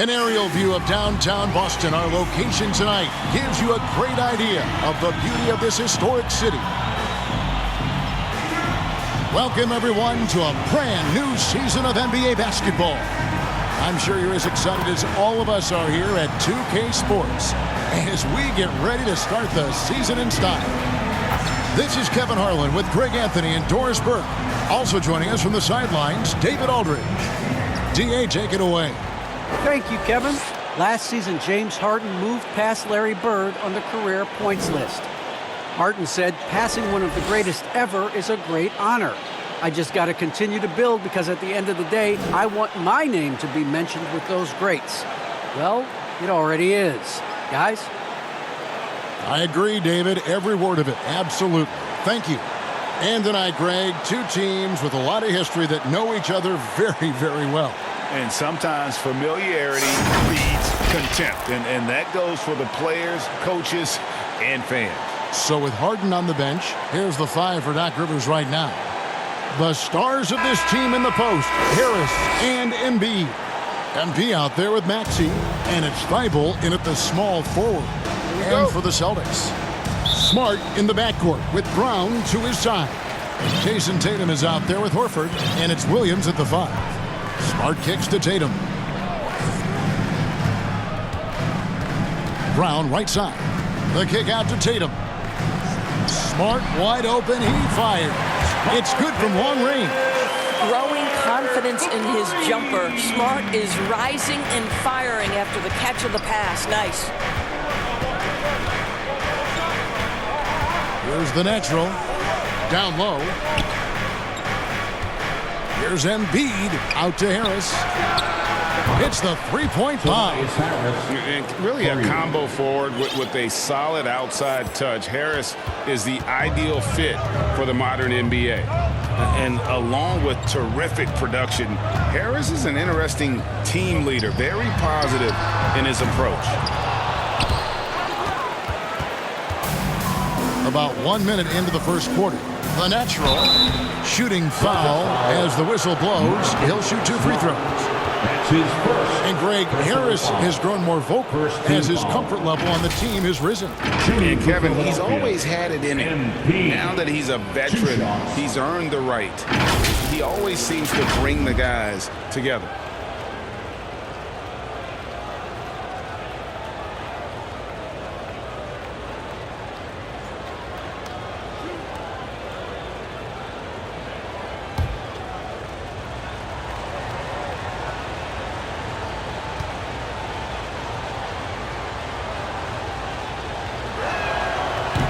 An aerial view of downtown Boston, our location tonight, gives you a great idea of the beauty of this historic city. Welcome, everyone, to a brand new season of NBA basketball. I'm sure you're as excited as all of us are here at 2K Sports as we get ready to start the season in style. This is Kevin Harlan with Greg Anthony and Doris Burke. Also joining us from the sidelines, David Aldridge. DA, take it away. Thank you, Kevin. Last season, James Harden moved past Larry Bird on the career points list. Harden said, passing one of the greatest ever is a great honor. I just got to continue to build because at the end of the day, I want my name to be mentioned with those greats. Well, it already is. Guys? I agree, David. Every word of it. Absolutely. Thank you. And tonight, Greg, two teams with a lot of history that know each other very, very well. And sometimes familiarity breeds contempt. And that goes for the players, coaches, and fans. So with Harden on the bench, here's the five for Doc Rivers right now. The stars of this team in the post, Harris and Embiid. MP out there with Maxey, and it's Thibault in at the small forward. And for the Celtics, Smart in the backcourt with Brown to his side. Jason Tatum is out there with Horford, and it's Williams at the 5. Smart kicks to Tatum. Brown right side. The kick out to Tatum. Smart wide open. He fires. It's good from long range. Growing confidence in his jumper. Smart is rising and firing after the catch of the pass. Nice. Here's the natural. Down low. Here's Embiid out to Harris. It's the three-point bomb. Really a combo forward with a solid outside touch. Harris is the ideal fit for the modern NBA. And along with terrific production, Harris is an interesting team leader, very positive in his approach. About 1 minute into the first quarter. The natural shooting foul as the whistle blows. He'll shoot 2 free throws. And Greg, Harris has grown more vocal as his comfort level on the team has risen. And Kevin, he's always had it in him. Now that he's a veteran, he's earned the right. He always seems to bring the guys together.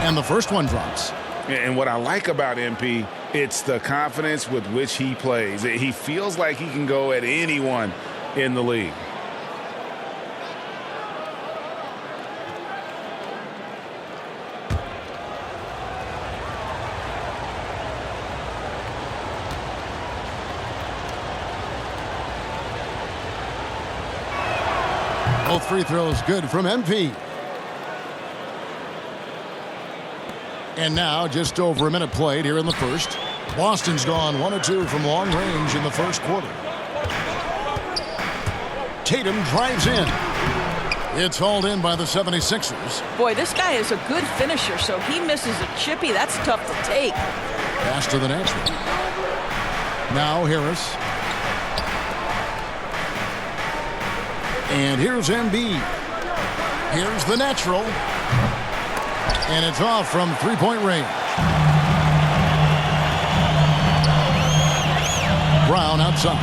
And the first one drops. And what I like about MP, it's the confidence with which he plays. He feels like he can go at anyone in the league. Both free throws good from MP. And now, just over a minute played here in the first. Boston's gone 1 of 2 from long range in the first quarter. Tatum drives in. It's hauled in by the 76ers. Boy, this guy is a good finisher, so he misses a chippy. That's tough to take. Pass to the natural. Now Harris. And here's Embiid. Here's the natural. And it's off from three-point range. Brown outside.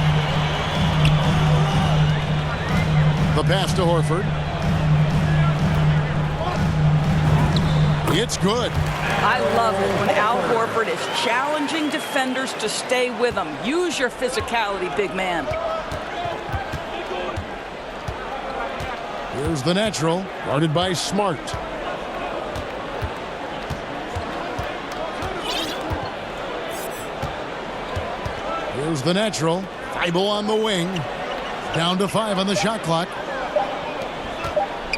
The pass to Horford. It's good. I love it when Al Horford is challenging defenders to stay with him. Use your physicality, big man. Here's the natural, guarded by Smart. Here's the natural. Thibault on the wing. Down to 5 on the shot clock.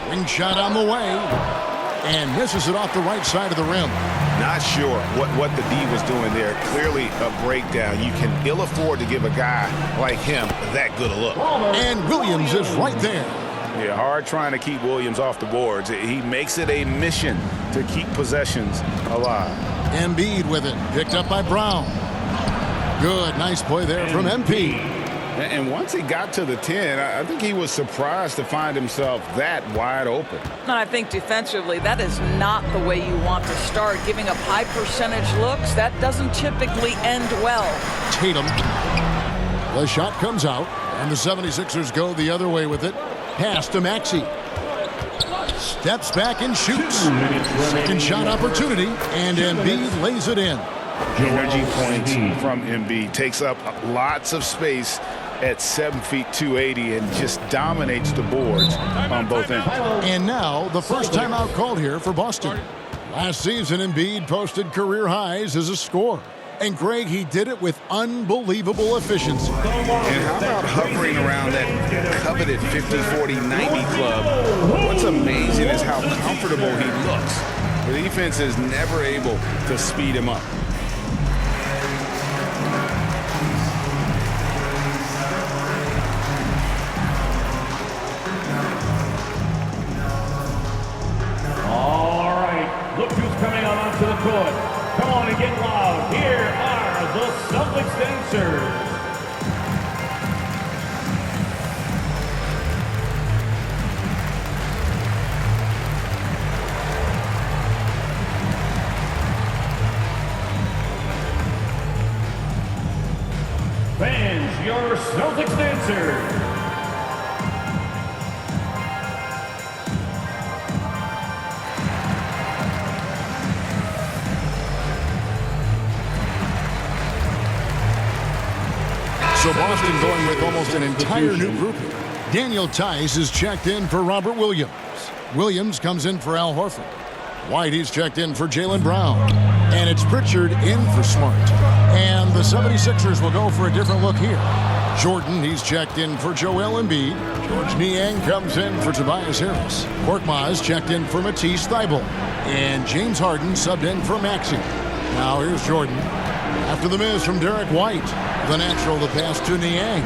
Wing shot on the way. and misses it off the right side of the rim. Not sure what the D was doing there. Clearly a breakdown. You can ill afford to give a guy like him that good a look. And Williams is right there. Yeah, hard trying to keep Williams off the boards. He makes it a mission to keep possessions alive. Embiid with it, picked up by Brown. Good, nice play there from MP. And once he got to the 10, I think he was surprised to find himself that wide open. And I think defensively, that is not the way you want to start. Giving up high percentage looks, that doesn't typically end well. Tatum. The shot comes out, and the 76ers go the other way with it. Pass to Maxey. Steps back and shoots. Second shot opportunity, and Embiid lays it in. Energy points from Embiid. Takes up lots of space at 7 feet 280 and just dominates the boards on both ends. And now the first timeout called here for Boston. Last season, Embiid posted career highs as a scorer. And Greg, he did it with unbelievable efficiency. And how about hovering around that coveted 50, 40, 90 club? What's amazing is how comfortable he looks. The defense is never able to speed him up. All right, look who's coming out onto the court. Come on and get loud. Here are the Celtics dancers. Fans, your Celtics dancers. So Boston going with almost an entire new group. Daniel Tice is checked in for Robert Williams. Williams comes in for Al Horford. Whitey's checked in for Jaylen Brown. And it's Pritchard in for Smart. And the 76ers will go for a different look here. Jordan, he's checked in for Joel Embiid. George Niang comes in for Tobias Harris. Korkmaz checked in for Matisse Thybulle. And James Harden subbed in for Maxey. Now here's Jordan. After the miss from Derek White, the natural, the pass to Niang.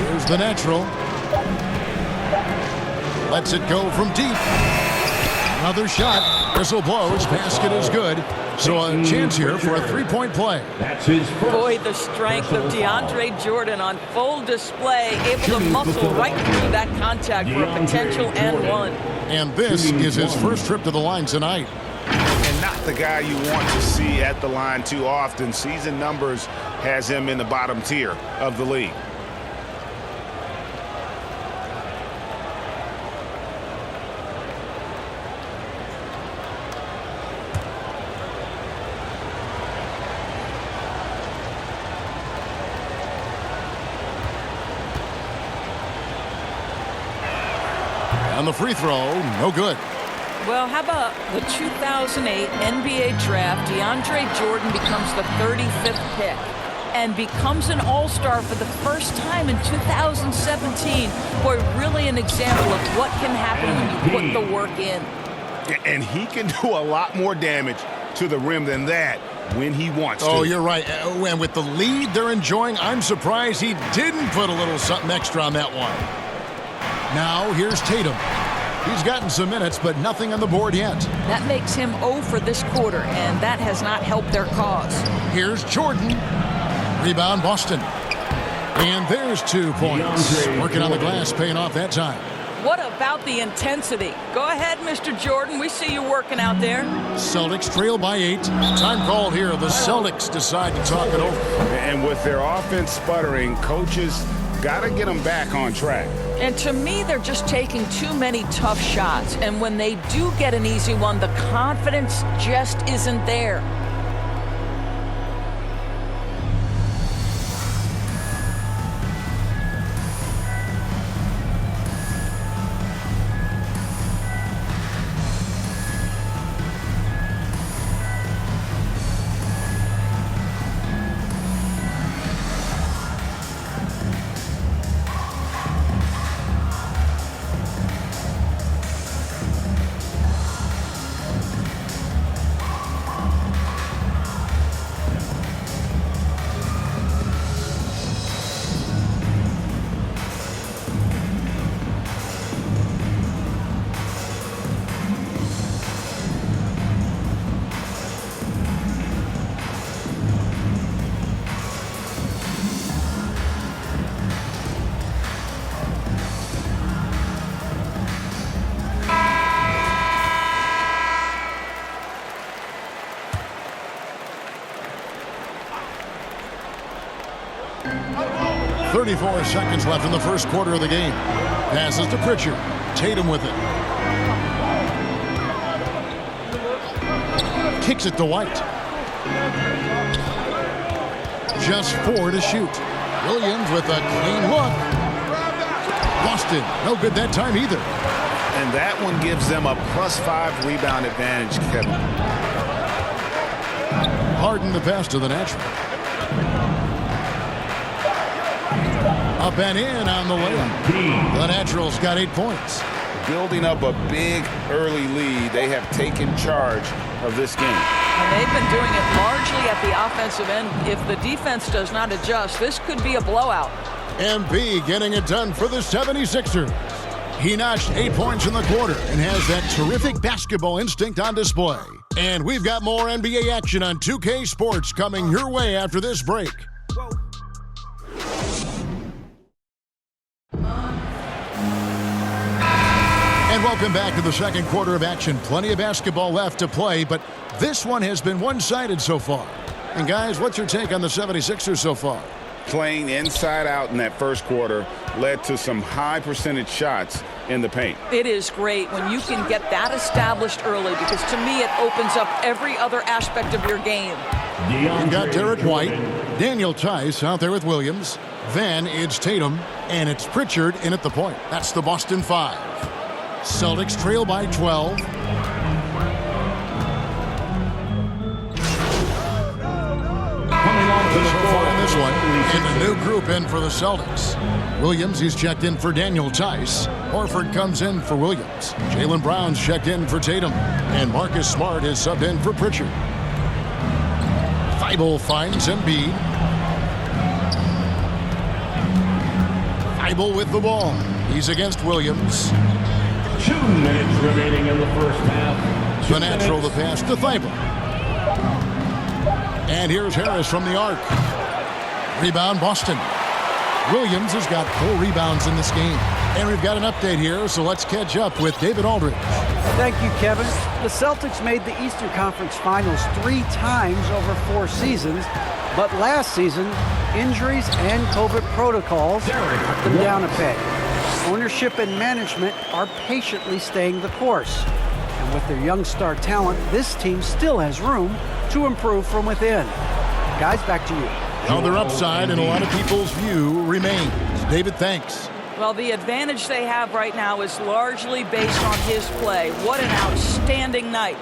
Here's the natural. Lets it go from deep. Another shot. Whistle blows. Basket is good. So a chance here for a three-point play. That's his first. Boy, the strength of DeAndre Jordan on full display, able to muscle right through that contact for a potential and one. And this is his first trip to the line tonight. And not the guy you want to see at the line too often. Season numbers has him in the bottom tier of the league. And the free throw, no good. Well, how about the 2008 NBA draft? DeAndre Jordan becomes the 35th pick and becomes an all-star for the first time in 2017. Boy, really an example of what can happen when you put the work in. And he can do a lot more damage to the rim than that when he wants to. Oh, you're right. And with the lead they're enjoying, I'm surprised he didn't put a little something extra on that one. Now here's Tatum. He's gotten some minutes, but nothing on the board yet. That makes him 0 for this quarter, and that has not helped their cause. Here's Jordan. Rebound, Boston. And there's 2 points. Working on the glass, paying off that time. What about the intensity? Go ahead, Mr. Jordan. We see you working out there. Celtics trail by 8. Time called here. The Celtics decide to talk it over. And with their offense sputtering, coaches got to get them back on track. And to me, they're just taking too many tough shots. And when they do get an easy one, the confidence just isn't there. 34 seconds left in the first quarter of the game. Passes to Pritchard. Tatum with it. Kicks it to White. Just 4 to shoot. Williams with a clean look. Boston, no good that time either. And that one gives them a +5 rebound advantage, Kevin. Harden the pass to the natural. Up and in on the layup. The Natural's got 8 points. Building up a big early lead, they have taken charge of this game. And they've been doing it largely at the offensive end. If the defense does not adjust, this could be a blowout. MP getting it done for the 76ers. He notched 8 points in the quarter and has that terrific basketball instinct on display. And we've got more NBA action on 2K Sports coming your way after this break. And welcome back to the second quarter of action. Plenty of basketball left to play, but this one has been one-sided so far. And guys, what's your take on the 76ers so far? Playing inside out in that first quarter led to some high percentage shots in the paint. It is great when you can get that established early, because to me it opens up every other aspect of your game. You've got Derek White, Daniel Tice out there with Williams. Then it's Tatum, and it's Pritchard in at the point. That's the Boston 5. Celtics trail by 12. So far in this one, and a new group in for the Celtics. Williams, he's checked in for Daniel Tice. Horford comes in for Williams. Jaylen Brown's checked in for Tatum. And Marcus Smart is subbed in for Pritchard. Thibault finds Embiid. Thibault with the ball. He's against Williams. 2 minutes remaining in the first half. The natural, the pass to Thibault. And here's Harris from the arc. Rebound, Boston. Williams has got 4 rebounds in this game. And we've got an update here, so let's catch up with David Aldridge. Thank you, Kevin. The Celtics made the Eastern Conference Finals 3 times over 4 seasons, but last season, injuries and COVID protocols put them down a peg. Ownership and management are patiently staying the course. And with their young star talent, this team still has room to improve from within. Guys, back to you. Now their upside, in a lot of people's view, remains. David, thanks. Well, the advantage they have right now is largely based on his play. What an outstanding night.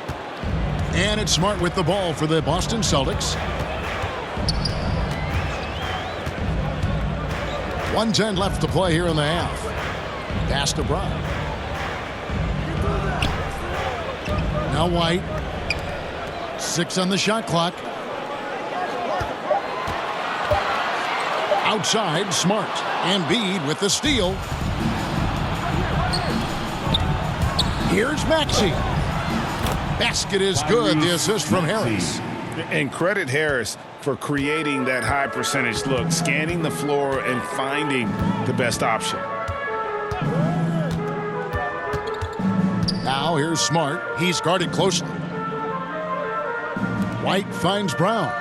And it's Smart with the ball for the Boston Celtics. 1:10 left to play here in the half. Pass to Brown. Now White. 6 on the shot clock. Outside, Smart. Embiid with the steal. Here's Maxey. Basket is good. The assist from Harris. And credit Harris for creating that high percentage look, scanning the floor and finding the best option. Now here's Smart. He's guarded closely. White finds Brown.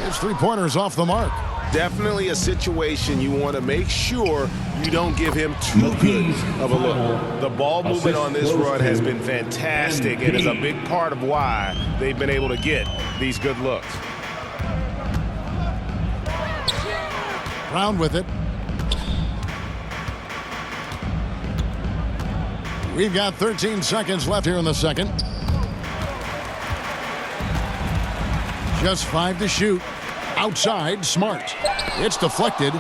His three-pointers off the mark. Definitely a situation you want to make sure you don't give him too good of a look. The ball movement on this run has been fantastic and is a big part of why they've been able to get these good looks. Brown with it. We've got 13 seconds left here in the second. Just 5 to shoot. Outside, Smart. It's deflected.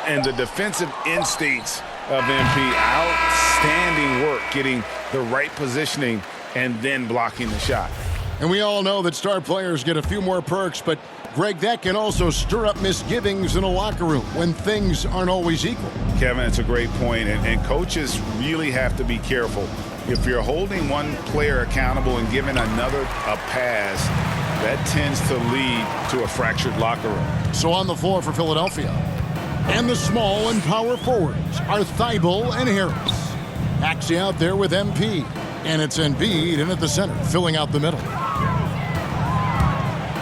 And the defensive instincts of MP, outstanding work getting the right positioning and then blocking the shot. And we all know that star players get a few more perks, but Greg, that can also stir up misgivings in a locker room when things aren't always equal. Kevin, it's a great point, and coaches really have to be careful. If you're holding one player accountable and giving another a pass, that tends to lead to a fractured locker room. So on the floor for Philadelphia. And the small and power forwards are Thibault and Harris. Maxey out there with MP. And it's Embiid in at the center, filling out the middle.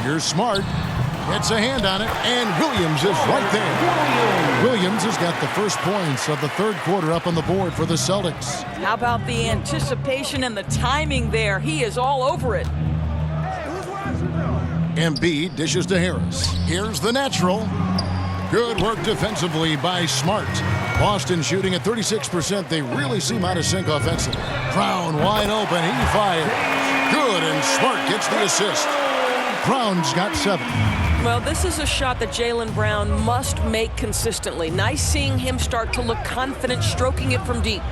Here's Smart. Gets a hand on it, and Williams is right there. Williams has got the first points of the third quarter up on the board for the Celtics. How about the anticipation and the timing there? He is all over it. Embiid dishes to Harris. Here's the natural. Good work defensively by Smart. Boston shooting at 36%. They really seem out of sync offensively. Brown wide open. He fires. Good, and Smart gets the assist. Brown's got 7. Well, this is a shot that Jaylen Brown must make consistently. Nice seeing him start to look confident, stroking it from deep.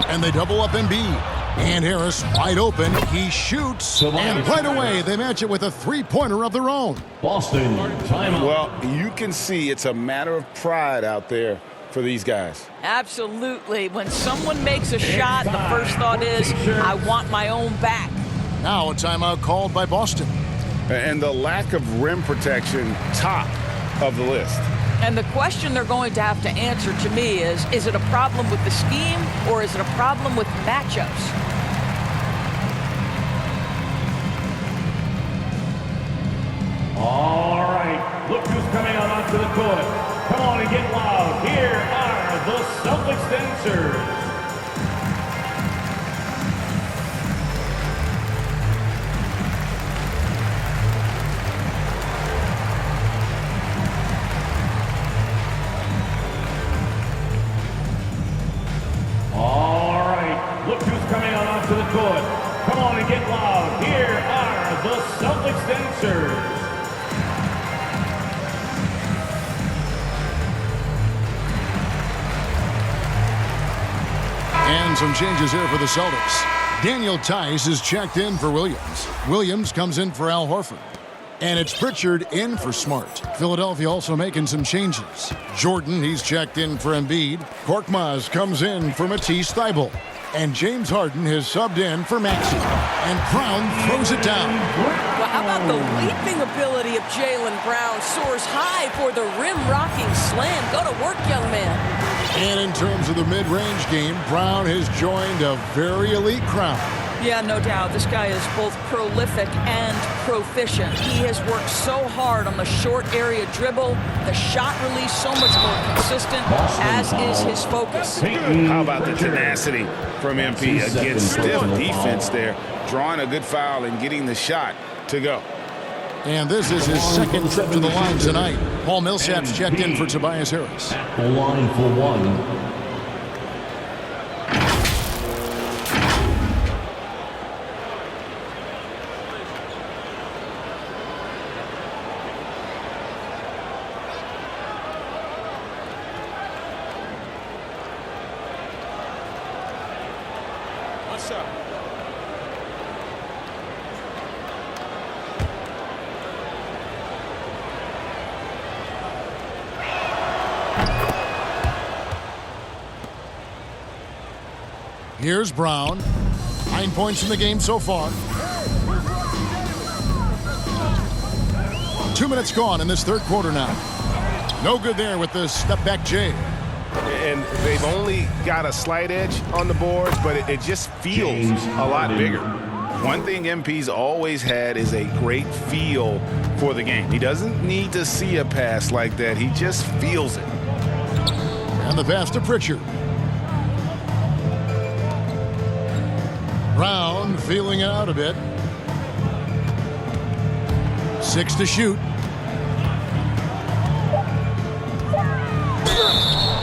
And they double up Embiid. And Harris wide open. He shoots. And right away, they match it with a three-pointer of their own. Boston, timeout. Well, you can see it's a matter of pride out there for these guys. Absolutely. When someone makes a shot, the first thought is, I want my own back. Now a timeout called by Boston. And the lack of rim protection, top of the list. And the question they're going to have to answer to me is it a problem with the scheme or is it a problem with matchups? All right, look who's coming out onto the court. Come on and get loud. Here are the Celtics dancers. All right, look who's coming out onto the court. Come on and get loud. Here are the Celtics dancers. And some changes here for the Celtics. Daniel Tice is checked in for Williams. Williams comes in for Al Horford. And it's Pritchard in for Smart. Philadelphia also making some changes. Jordan, he's checked in for Embiid. Korkmaz comes in for Matisse Thybulle. And James Harden has subbed in for Maxey. And Brown throws it down. Well, how about the leaping ability of Jaylen Brown? Soars high for the rim-rocking slam. Go to work, young man. And in terms of the mid-range game, Brown has joined a very elite crowd. Yeah, no doubt. This guy is both prolific and proficient. He has worked so hard on the short area dribble, the shot release so much more consistent, as is his focus. How about the tenacity from MP against stiff defense there, drawing a good foul and getting the shot to go. And this is his second trip to the line tonight. Paul Millsap's checked in for Tobias Harris. The line for one. What's up? Here's Brown. 9 points in the game so far. 2 minutes gone in this third quarter now. No good there with the step-back J. And they've only got a slight edge on the boards, but it just feels a lot bigger. One thing MP's always had is a great feel for the game. He doesn't need to see a pass like that. He just feels it. And the pass to Pritchard. Brown feeling it out a bit. 6 to shoot.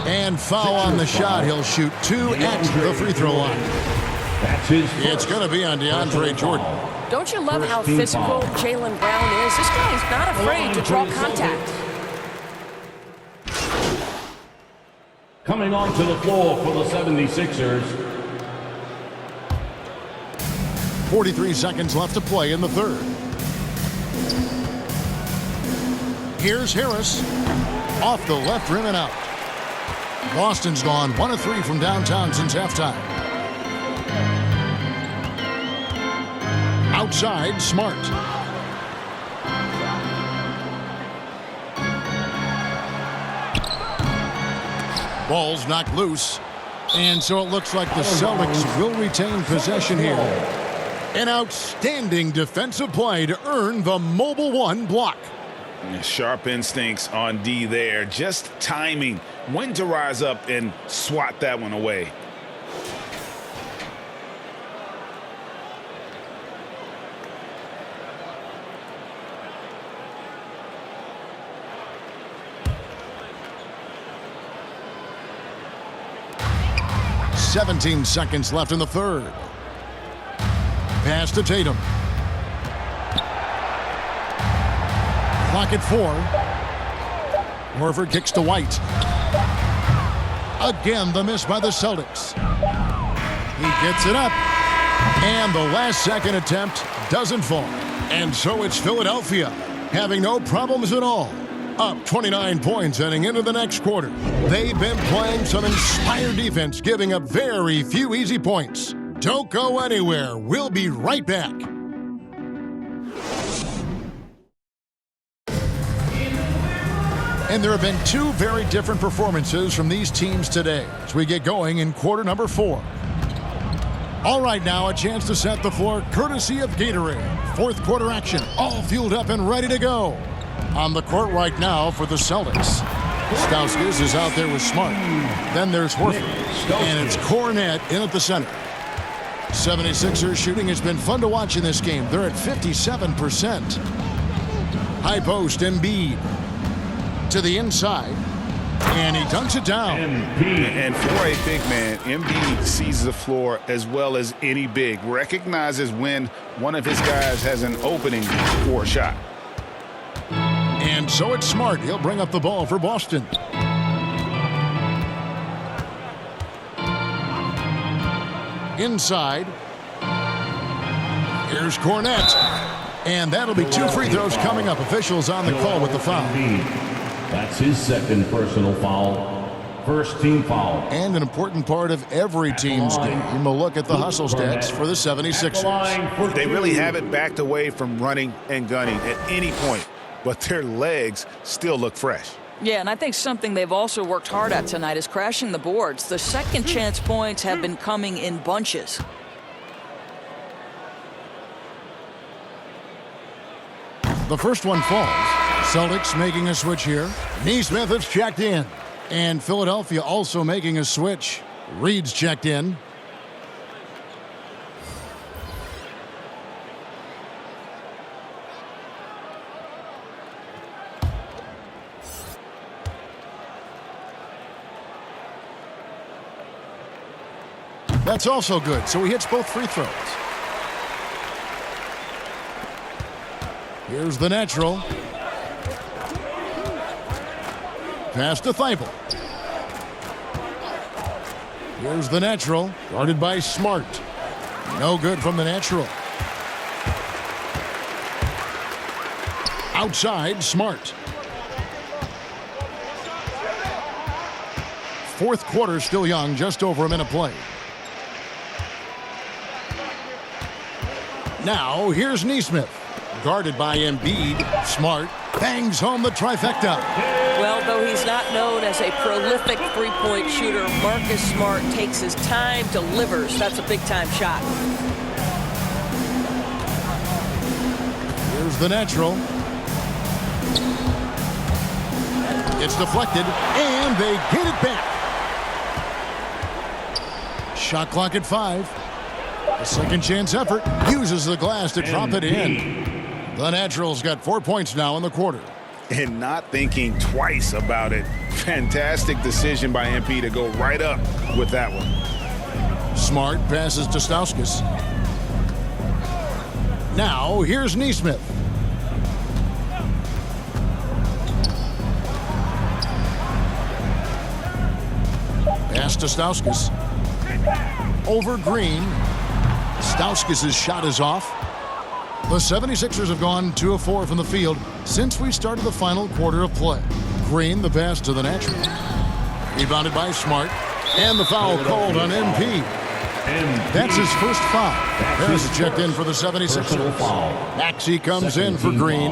And foul on the shot. He'll shoot 2 at the free throw line. It's going to be on DeAndre Jordan. Don't you love how physical Jaylen Brown is? This guy is not afraid to draw contact. Coming onto the floor for the 76ers. 43 seconds left to play in the third. Here's Harris. Off the left rim and out. Boston's gone 1 of 3 from downtown since halftime. Outside, Smart. Ball's knocked loose. And so it looks like the Celtics will retain possession here. An outstanding defensive play to earn the mobile one block. Sharp instincts on D there. Just timing when to rise up and swat that one away. "17 seconds left in the third. Pass to Tatum. Clock at 4. Horford kicks to White. Again, the miss by the Celtics. He gets it up. And the last-second attempt doesn't fall. And so it's Philadelphia, having no problems at all. Up 29 points heading into the next quarter. They've been playing some inspired defense, giving up very few easy points. Don't go anywhere. We'll be right back. And there have been two very different performances from these teams today as we get going in quarter number 4. All right, now a chance to set the floor courtesy of Gatorade. Fourth quarter action, all fueled up and ready to go. On the court right now for the Celtics. Stauskas is out there with Smart. Then there's Horford. And it's Cornet in at the center. 76ers shooting has been fun to watch in this game. They're at 57%. High post, Embiid. To the inside. And he dunks it down. And for a big man, Embiid sees the floor as well as any big. Recognizes when one of his guys has an opening for a shot. And so it's Smart. He'll bring up the ball for Boston. Inside. Here's Cornet. And that'll be 2 free throws coming up. Officials on the call with the foul. That's his second personal foul. First team foul. And an important part of every team's game. We'll look at the hustle stats for the 76ers. They really haven't backed away from running and gunning at any point, but their legs still look fresh. Yeah, and I think something they've also worked hard at tonight is crashing the boards. The second chance points have been coming in bunches. The first one falls. Celtics making a switch here. Neesmith has checked in. And Philadelphia also making a switch. Reed's checked in. That's also good, so he hits both free throws. Here's the natural. Pass to Thibault. Here's the natural, guarded by Smart. No good from the natural. Outside, Smart. Fourth quarter still young, just over a minute played. Now, here's Neesmith. Guarded by Embiid. Smart bangs home the trifecta. Well, though he's not known as a prolific three-point shooter, Marcus Smart takes his time, delivers. That's a big-time shot. Here's the natural. It's deflected, and they get it back. Shot clock at 5. The second chance effort uses the glass to drop it in. The Natural's got 4 points now in the quarter. And not thinking twice about it. Fantastic decision by MP to go right up with that one. Smart passes to Stauskas. Now here's Neesmith. Pass to Stauskas. Over Green. Stauskas' shot is off. The 76ers have gone 2 of 4 from the field since we started the final quarter of play. Green, the pass to the natural. Rebounded by Smart. And the foul called on MP. That's his first foul. Harris is checked in for the 76ers. Maxey comes in for Green.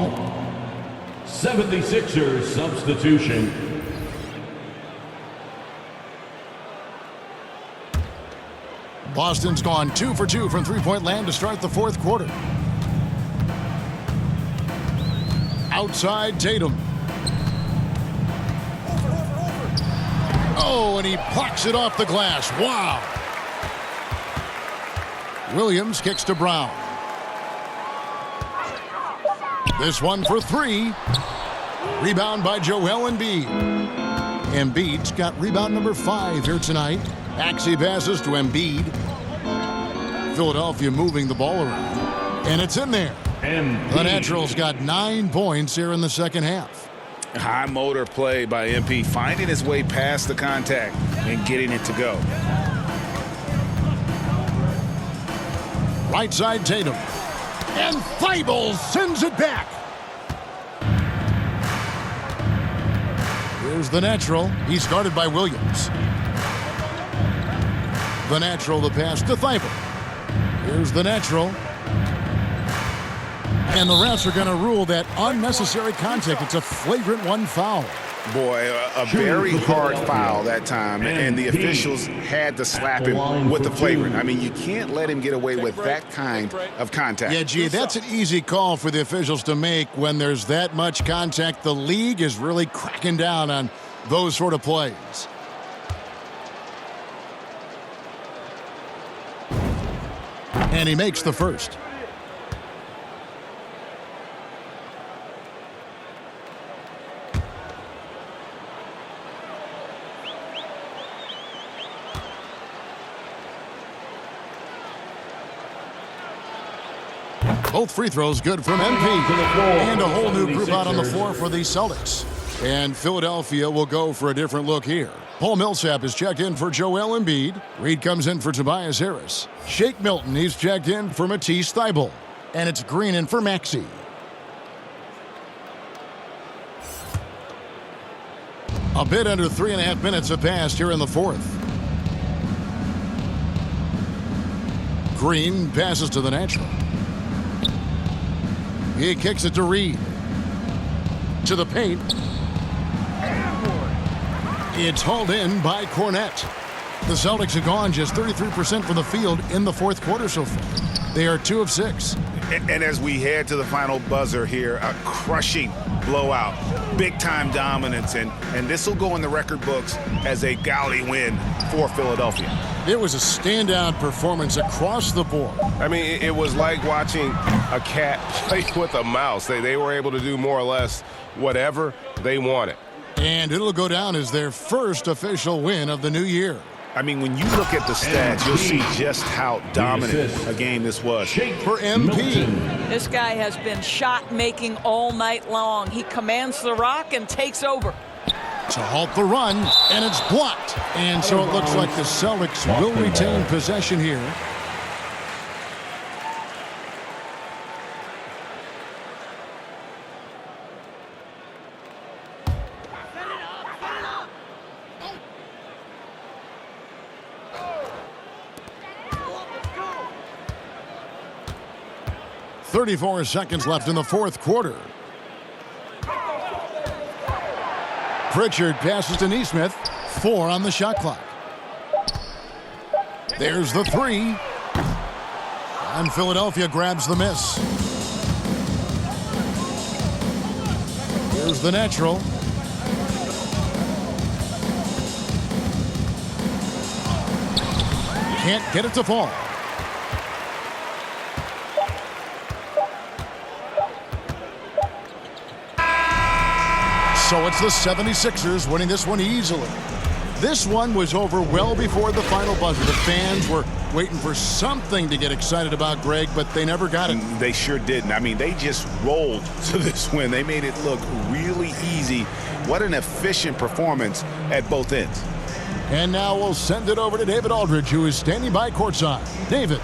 76ers substitution. Boston's gone 2 for 2 from three-point land to start the fourth quarter. Outside Tatum. Oh, and he plucks it off the glass. Wow. Williams kicks to Brown. This one for three. Rebound by Joel Embiid. Embiid's got rebound number 5 here tonight. Axie passes to Embiid. Philadelphia moving the ball around. And it's in there. The Naturals got 9 points here in the second half. High motor play by MP, finding his way past the contact and getting it to go. Right side Tatum. And Thibault sends it back. Here's the Natural. He's guarded by Williams. The Natural, the pass to Thibault. Here's the Natural. And the refs are going to rule that unnecessary contact. It's a flagrant 1 foul. Boy, a very hard foul that time, and the officials had to slap him with the flagrant. I mean, you can't let him get away with that kind of contact. Yeah, gee, that's an easy call for the officials to make when there's that much contact. The league is really cracking down on those sort of plays. And he makes the first. Both free throws good from MP. And a whole new group out on the floor for the Celtics. And Philadelphia will go for a different look here. Paul Millsap is checked in for Joel Embiid. Reed comes in for Tobias Harris. Shake Milton, he's checked in for Matisse Thybulle. And it's Green in for Maxey. A bit under 3.5 minutes have passed here in the fourth. Green passes to the Natural. He kicks it to Reed. To the paint. It's hauled in by Cornette. The Celtics have gone just 33% from the field in the fourth quarter so far. They are 2 of 6. And as we head to the final buzzer here, a crushing blowout, big-time dominance, and this will go in the record books as a gaudy win for Philadelphia. It was a standout performance across the board. I mean, it was like watching a cat play with a mouse. They were able to do more or less whatever they wanted. And it'll go down as their first official win of the new year. I mean, when you look at the stats, you'll see just how dominant a game this was. For MP. This guy has been shot-making all night long. He commands the rock and takes over. To halt the run, and it's blocked. And so it looks like the Celtics will retain possession here. .34 seconds left in the fourth quarter. Pritchard passes to Nesmith. 4 on the shot clock. There's the 3. And Philadelphia grabs the miss. Here's the Natural. Can't get it to fall. So it's the 76ers winning this one easily. This one was over well before the final buzzer. The fans were waiting for something to get excited about, Greg, but they never got it. They sure didn't. I mean, they just rolled to this win. They made it look really easy. What an efficient performance at both ends. And now we'll send it over to David Aldridge, who is standing by courtside. David.